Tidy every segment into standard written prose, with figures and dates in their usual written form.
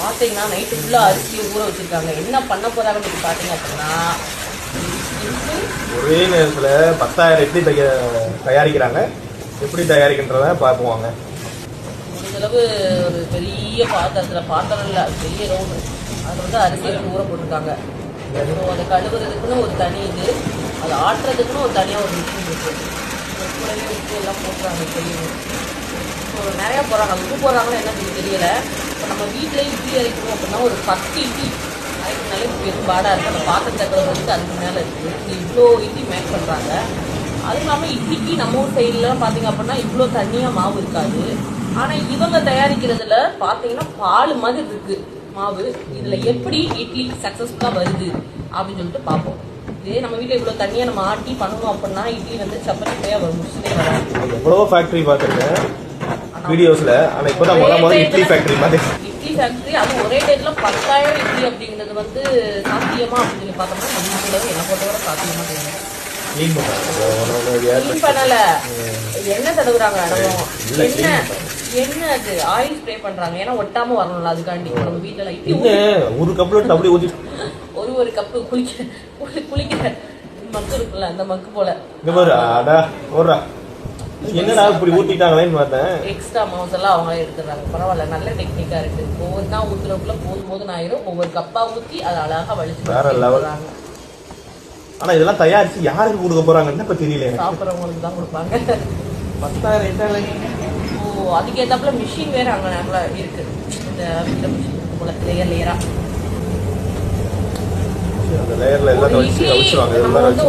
பார்த்தீங்கன்னா நைட்டு ஃபுல்லாக அரிசியை ஊற வச்சுருக்காங்க. என்ன பண்ண போகிறாங்கன்னு பார்த்தீங்க அப்படின்னா, ஒரே நேரத்தில் 10,000 இட்லி தயாரிக்கிறாங்க. எப்படி தயாரிக்கின்றத பார்ப்போம். முடிஞ்சளவு ஒரு பெரிய பாத்திரம் இல்லை, பெரிய ரவுண்டு, அதில் வந்து அரிசியை ஊற போட்டிருக்காங்க. ஸோ அதை கழுவுறதுக்குன்னு ஒரு தனி இது, அதை ஆட்டுறதுக்குன்னு ஒரு தனியாக ஒரு மிஷின் இருக்குது. கூடவே உப்பு எல்லாம் போட்டுறாங்க பெரிய. ஸோ நிறையா போடுறாங்க. உப்பு போடுறாங்களோ என்ன தெரியலை. இப்போ நம்ம வீட்டிலே இட்லி அரைக்கணும் அப்படின்னா ஒரு 10 இட்லி அரைக்கிறதுனாலே பெரும் பாடாக இருக்குது. அந்த பாத்திரத்தை கழுவுறதுக்கு அதுக்கு மேலே இருக்குது. இவ்வளோ இட்லி மேக் பண்ணுறாங்க. அதுவும் இல்லாமல் இட்லிக்கு நம்ம ஊர் சைட்லாம் பார்த்தீங்க அப்படின்னா இவ்வளோ தண்ணியாக மாவு இருக்காது. ஆனால் இவங்க தயாரிக்கிறதுல பார்த்தீங்கன்னா பால் மாதிரி இருக்குது மாவு. இதில் எப்படி இட்லி சக்ஸஸ்ஃபுல்லாக வருது அப்படின்னு சொல்லிட்டு பார்ப்போம். இதே நம்ம வீட்டில் இவ்வளோ தண்ணியாக நம்ம ஆட்டி பண்ணுவோம் அப்படின்னா இட்லி வந்து சப்பரியாக வரும், முடிச்சுட்டே வராது. எவ்வளோ ஃபேக்ட்ரி பார்த்துருக்கேன் வீடியோஸில். ஆனால் இப்போ தான் இட்லி ஃபேக்ட்ரி மாதிரி. இட்லி ஃபேக்ட்ரி அது ஒரே டேட்டில் 10,000 இட்லி அப்படிங்கிறது வந்து சாத்தியமா அப்படின்னு சொல்லி பார்த்தோம்னா நம்ம என்ன பொறுத்தவரை சாத்தியமாக தெரியும். பண்ணல என்ன தடவுறாங்க, என்ன அது ஆயில் ஸ்ப்ரே பண்றாங்க. ஏன்னா ஒட்டாம வரணும்ல, அதுக்காண்டி. நம்ம வீட்டுல ஒரு கப்ல அப்படியே ஊத்தி ஒரு கப்பு குளிக்கிற மக்கு இருக்குல்ல, அந்த மக்கு போல என்னடா இப்படி ஊத்திட்டாங்களேன்னு பார்த்தேன். எக்ஸ்ட்ரா மவுஸ் எல்லாம் அவங்களே எடுத்துறாங்க. பரவாயில்ல, நல்ல டெக்னிக்கா இருக்கு. ஒவ்வொரு தான் ஊத்துறதுக்குள்ள போதும் ஆயிரும். ஒவ்வொரு கப்பா ஊத்தி அதை அழகா வலிச்சு வேற லெவல். ஆனா இதெல்லாம் தயாரிச்சு யாருக்கு கொடுக்க போறாங்கன்னு இப்ப தெரியல. சாப்பிட்றவங்களுக்கு தான் கொடுப்பாங்க. 10,000. ஓ, அதுக்கேற்றாப்புல மிஷின் வேற அங்கே நல்லா இருக்கு. இந்த மிஷின் போல லேயரா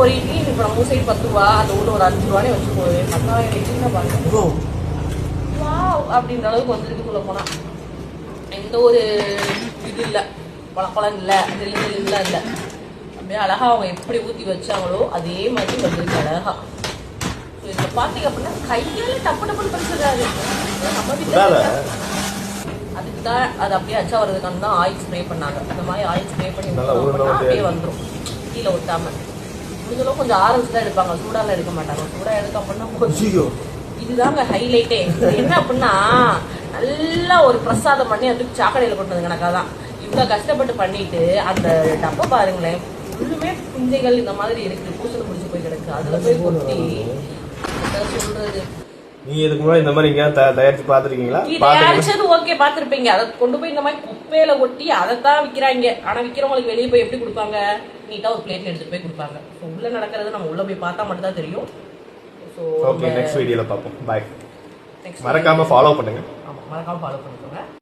ஒரு இட்லி இப்போ நம்ம சைடு 10 ரூபா, அந்த ஊர்ல ஒரு 5 ரூபானே வச்சு போகுது. 10,000 இட்லி பாருங்க அப்படின்ற அளவுக்கு வந்துருக்கு சொல்ல போனா. எந்த ஒரு இது இல்லை, பழம் இல்லை, இல்லை இல்லை. அப்படியே அழகா அவங்க எப்படி ஊற்றி வச்சாங்களோ அதே மாதிரி வந்துருக்கு அழகா. ஸோ இதில் பார்த்தீங்க அப்படின்னா கையால டப்புன்னு படிச்சிருக்காரு. நம்ம வீட்டில் அதுக்கு தான் அது அப்படியே அச்சா வர்றதுக்கான தான் ஆயில் ஸ்ப்ரே பண்ணாங்க. அந்த மாதிரி ஆயில் ஸ்ப்ரே பண்ணி அப்படியே வந்துடும், கீழே ஒட்டாம. முடிஞ்சளவு கொஞ்சம் ஆரஞ்சு தான் எடுப்பாங்க, சூடாலாம் எடுக்க மாட்டாங்க. சூடாக எடுக்க அப்படின்னா இதுதாங்க ஹைலைட்டே. என்ன அப்படின்னா நல்லா ஒரு பிரசாதம் பண்ணி அதுக்கு சாக்கடையில் கொண்டு வந்து கணக்காக தான் இவ்வளோ கஷ்டப்பட்டு பண்ணிட்டு அந்த டப்பை பாருங்களேன், ஃபுல்லுமே புஞ்சைகள் இந்த மாதிரி இருக்கு, பூசல் முடிச்சு போய் கிடக்கு. அதுல போய் கொட்டி சொல்றது. நீ இதுக்கு முன்னாடி இந்த மாதிரி எங்கேயாவது தயாரிச்சு பார்த்துருக்கீங்களா? தயாரிச்சது ஓகே, பார்த்துருப்பீங்க. அதை கொண்டு போய் இந்த மாதிரி குப்பையில ஒட்டி அதைத்தான் விற்கிறாங்க. ஆனா விற்கிறவங்களுக்கு வெளியே போய் எப்படி கொடுப்பாங்க, நீட்டா ஒரு பிளேட்ல எடுத்துட்டு போய் கொடுப்பாங்க. உள்ள நடக்கிறது நம்ம உள்ள போய் பார்த்தா மட்டும் தான் தெரியும். ஓகே, நெக்ஸ்ட் வீடியோல பார்ப்போம். பை. மறக்காம ஃபாலோ பண்ணுங்க. ஆமா, மறக்காம ஃபாலோ பண்ணுங்க.